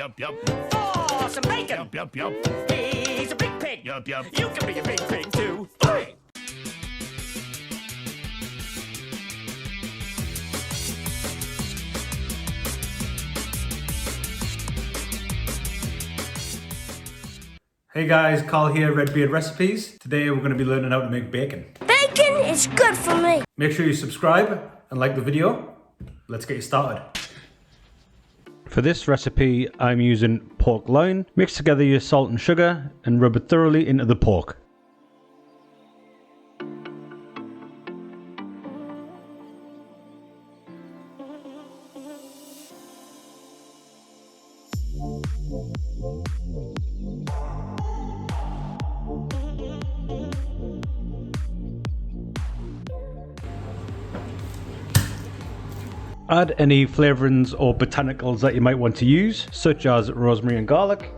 yup, yup. For some bacon. Yup, yup, yup. He's a big pig. Yup, yup. You can be a big pig too. Oi! Hey guys, Carl here, Redbeard Recipes. Today we're going to be learning how to make bacon. Bacon is good for me. Make sure you subscribe and like the video. Let's get you started. For this recipe, I'm using pork loin. Mix together your salt and sugar and rub it thoroughly into the pork. Add any flavourings or botanicals that you might want to use, such as rosemary and garlic.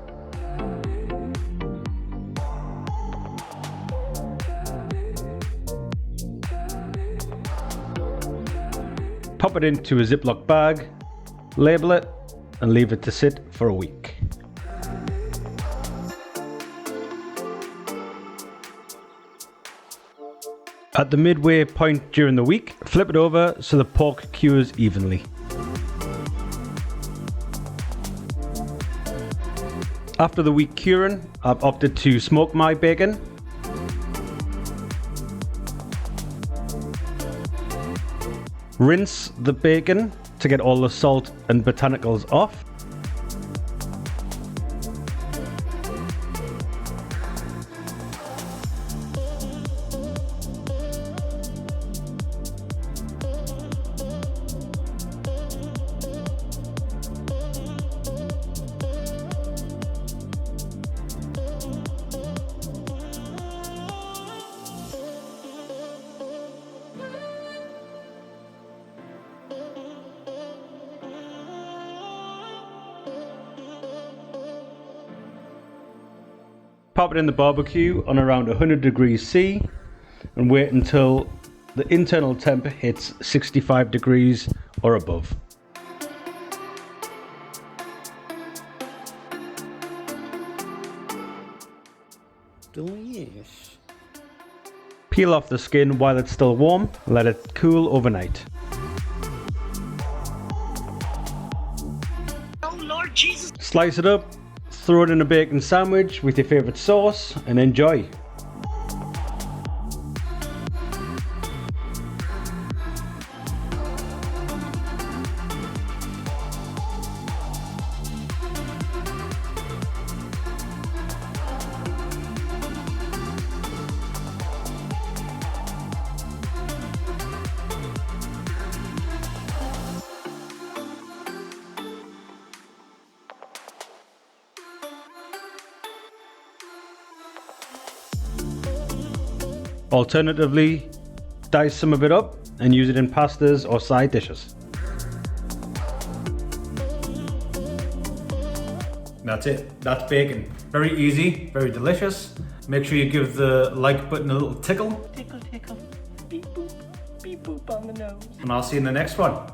Pop it into a Ziploc bag, label it, and leave it to sit for a week. At the midway point during the week, flip it over so the pork cures evenly. After the week curing, I've opted to smoke my bacon. Rinse the bacon to get all the salt and botanicals off. Pop it in the barbecue on around 100 degrees C and wait until the internal temp hits 65 degrees or above. Delicious. Peel off the skin while it's still warm and let it cool overnight. Oh, Lord Jesus. Slice it up, throw it in a bacon sandwich with your favourite sauce and enjoy. Alternatively, dice some of it up and use it in pastas or side dishes. That's it. That's bacon. Very easy, very delicious. Make sure you give the like button a little tickle. Tickle, tickle. Beep boop. Beep boop on the nose. And I'll see you in the next one.